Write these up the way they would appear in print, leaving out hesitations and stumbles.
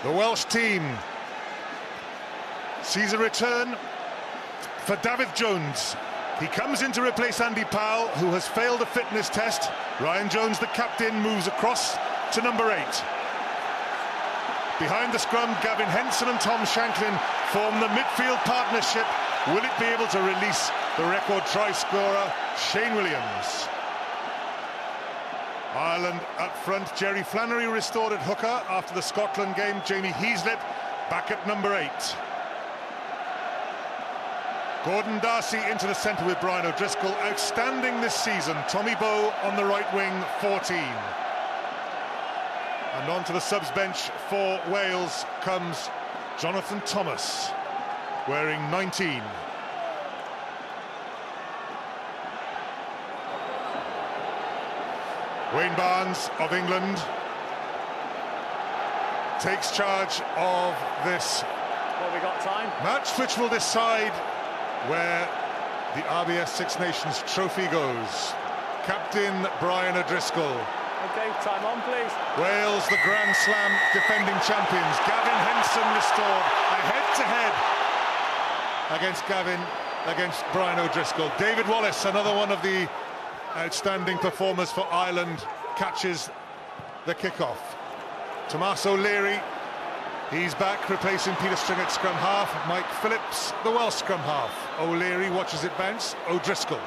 The Welsh team sees a return for David Jones. He comes in to replace Andy Powell, who has failed a fitness test. Ryan Jones, the captain, moves across to number 8. Behind the scrum, Gavin Henson and Tom Shanklin form the midfield partnership. Will it be able to release the record try scorer, Shane Williams? Ireland up front. Jerry Flannery restored at hooker after the Scotland game. Jamie Heaslett back at number 8. Gordon Darcy into the centre with Brian O'Driscoll. Outstanding this season. Tommy Bowe on the right wing, 14. And on to the subs bench for Wales comes Jonathan Thomas, wearing 19. Wayne Barnes of England takes charge of this match, which will decide where the RBS Six Nations trophy goes. Captain Brian O'Driscoll. Okay, time on, please. Wales, the Grand Slam defending champions. Gavin Henson restored a head-to-head against Brian O'Driscoll. David Wallace, another one of the outstanding performers for Ireland, catches the kickoff. Tomas O'Leary, he's back, replacing Peter String at scrum half. Mike Phillips, the Welsh scrum half. O'Leary watches it bounce. O'Driscoll.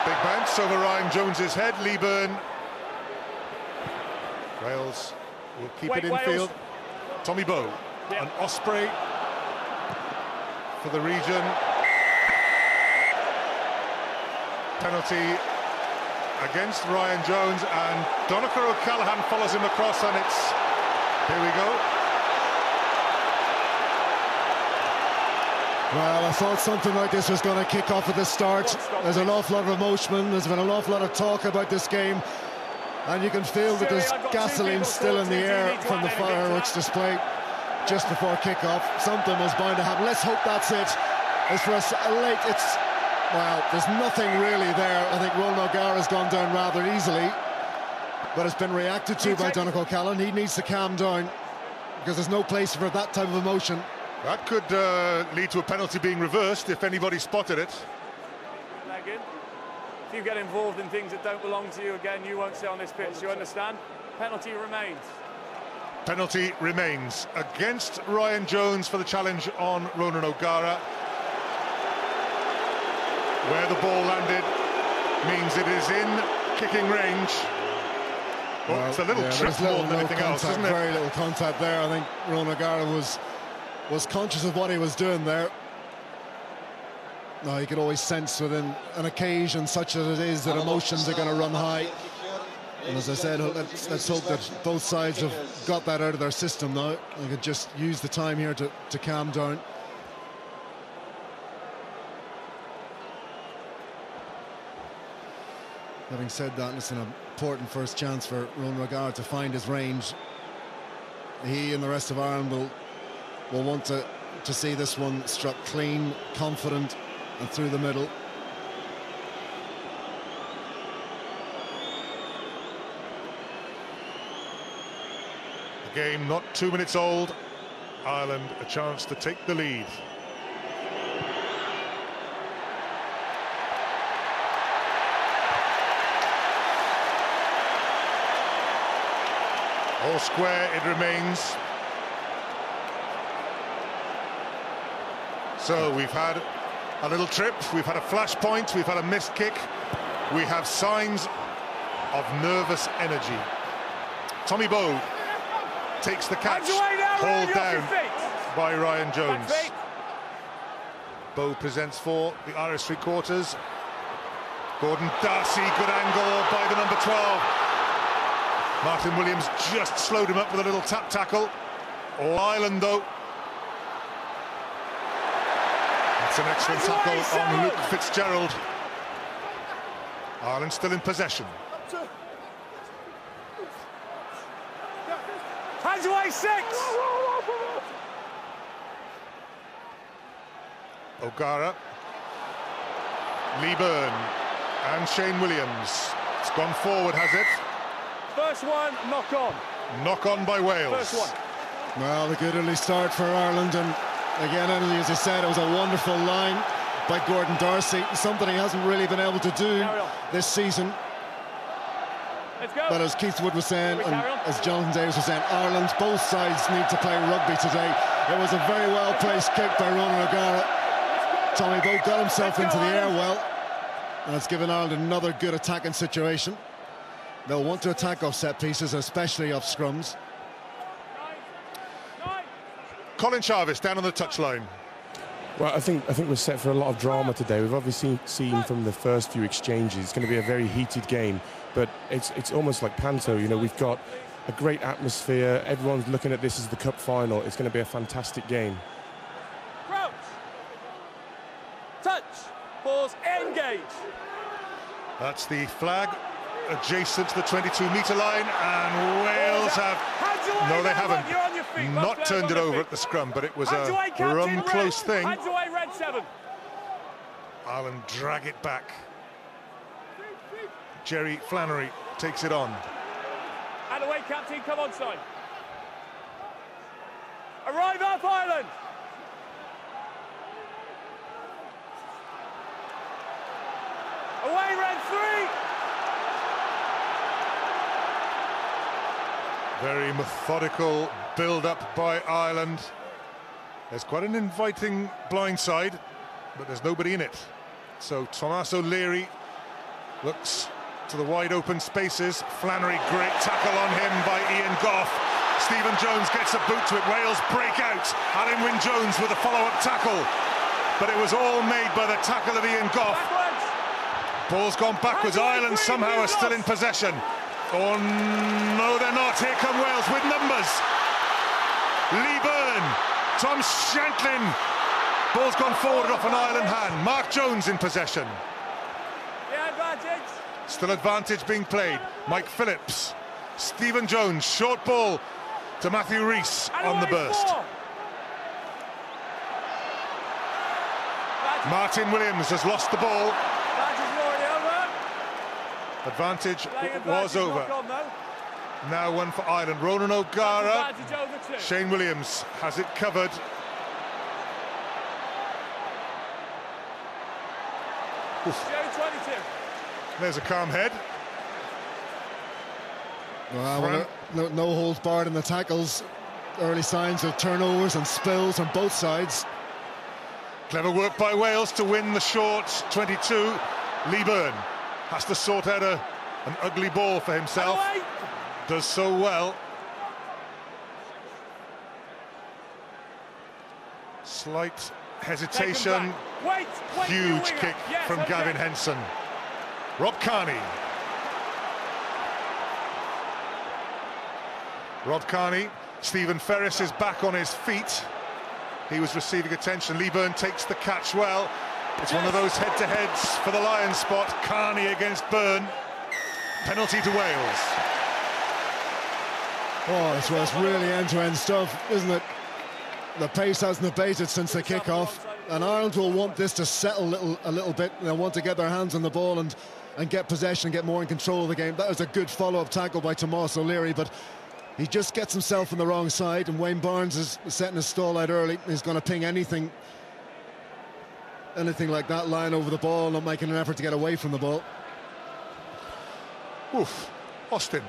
Big bounce over Ryan Jones's head. Lee Byrne. Wales will keep it in field. Tommy Bowe. An Osprey for the region. Penalty against Ryan Jones, and Donnchadh O'Callaghan follows him across, and it's... Here we go. Well, I thought something like this was going to kick off at the start. There's an awful lot of emotion. There's been an awful lot of talk about this game, and you can feel that there's gasoline still in the air from the fireworks display just before kickoff. Something was bound to happen. Let's hope that's it. As for us, well, there's nothing really there. I think Ronan O'Gara has gone down rather easily, but it's been reacted to by Donnchadh O'Callaghan. He needs to calm down, because there's no place for that type of emotion. That could lead to a penalty being reversed if anybody spotted it. If you get involved in things that don't belong to you, again, you won't stay on this pitch, you understand? Penalty remains. Penalty remains against Ryan Jones for the challenge on Ronan O'Gara. Where the ball landed means it is in kicking range. Well, it's a little trip more than anything else, isn't it? Very little contact there. I think Ronan O'Gara was conscious of what he was doing there. No, you could always sense within an occasion such as it is that emotions are going to run high. And as I said, let's hope that both sides have got that out of their system now. They could just use the time here to calm down. Having said that, it's an important first chance for Ronan O'Gara to find his range. He and the rest of Ireland will want to see this one struck clean, confident, and through the middle. The game not 2 minutes old. Ireland a chance to take the lead. All square it remains. So we've had a little trip, we've had a flashpoint, we've had a missed kick. We have signs of nervous energy. Tommy Bowe takes the catch, hauled down by Ryan Jones. Bowe presents for the Irish three-quarters. Gordon Darcy, good angle by the number 12. Martin Williams just slowed him up with a little tap tackle. All Ireland, though. That's an excellent tackle on Luke Fitzgerald. Ireland still in possession. Hands away, 6! O'Gara, Lee Byrne and Shane Williams. It's gone forward, has it? First one, knock on. Knock on by Wales. First one. Well, a good early start for Ireland, and again, as you said, it was a wonderful line by Gordon D'Arcy, something he hasn't really been able to do this season. Let's go. But as Keith Wood was saying, and as Jonathan Davies was saying, Ireland, both sides need to play rugby today. It was a very well-placed kick by Ronan O'Gara. Tommy Bowe got himself into the air well, and it's given Ireland another good attacking situation. They'll want to attack off set pieces, especially off scrums. Colin Charvis down on the touchline. Well, I think we're set for a lot of drama today. We've obviously seen from the first few exchanges it's going to be a very heated game, but it's almost like panto. You know, we've got a great atmosphere. Everyone's looking at this as the cup final. It's going to be a fantastic game. Crouch. Touch. Pause. Engage. That's the flag adjacent to the 22-metre line, and Wales have... No, they haven't. Not turned it over at the scrum, but it was a close thing. Hands away, Red 7. Ireland drag it back. Jerry Flannery takes it on. And away, captain, come on side. Arrive up, Ireland. Away, Red 3. Very methodical build-up by Ireland. There's quite an inviting blindside, but there's nobody in it. So Thomas O'Leary looks to the wide open spaces. Flannery, great tackle on him by Ian Goff. Stephen Jones gets a boot to it. Wales break out. Alun Wyn Jones with a follow-up tackle. But it was all made by the tackle of Ian Goff. Ball's gone backwards. Ireland somehow are still in possession. Oh no, they're not. Here come Wales with numbers. Lee Byrne, Tom Shanklin. Ball's gone forward off an Ireland hand. Mark Jones in possession. Yeah, advantage. Still advantage being played. Mike Phillips, Stephen Jones, short ball to Matthew Rees on the burst. Martin Williams has lost the ball. Advantage was over. Now one for Ireland. Ronan O'Gara. Shane Williams has it covered. There's a calm head. Well, no holds barred in the tackles. Early signs of turnovers and spills on both sides. Clever work by Wales to win the short 22. Lee Byrne has to sort out an ugly ball for himself. Does so well. Slight hesitation. Huge kick from Gavin Henson. Rob Kearney. Rob Kearney. Stephen Ferris is back on his feet. He was receiving attention. Lee Byrne takes the catch well. It's one of those head-to-heads for the Lions spot. Kearney against Byrne. Penalty to Wales. Oh, this was really end-to-end stuff, isn't it? The pace hasn't abated since the kick-off, and Ireland will want this to settle a little bit. They'll want to get their hands on the ball and get possession, get more in control of the game. That was a good follow-up tackle by Thomas O'Leary, but he just gets himself on the wrong side, and Wayne Barnes is setting his stall out early. He's going to ping anything like that, lying over the ball, not making an effort to get away from the ball. Oof. Austin.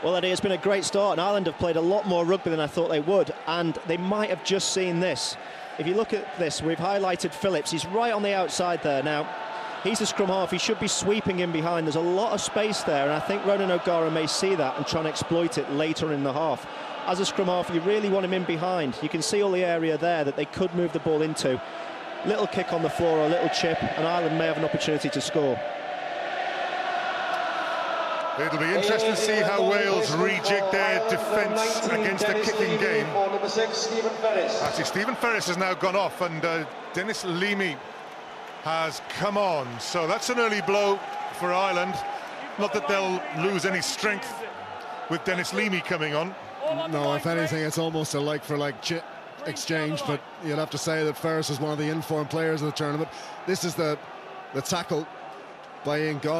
Well, Eddie, it's been a great start, and Ireland have played a lot more rugby than I thought they would, and they might have just seen this. If you look at this, we've highlighted Phillips. He's right on the outside there. Now, he's a scrum half. He should be sweeping in behind. There's a lot of space there, and I think Ronan O'Gara may see that and try and exploit it later in the half. As a scrum half, you really want him in behind. You can see all the area there that they could move the ball into. Little kick on the floor, a little chip, and Ireland may have an opportunity to score. It'll be interesting to see how Wales rejig their defence against the kicking game. Actually, Stephen Ferris has now gone off, and Dennis Leamy has come on. So that's an early blow for Ireland. Not that they'll lose any strength with Dennis Leamy coming on. No, if anything, it's almost a like-for-like exchange, but you'd have to say that Ferris is one of the informed players of the tournament. This is the tackle by Ian Goff.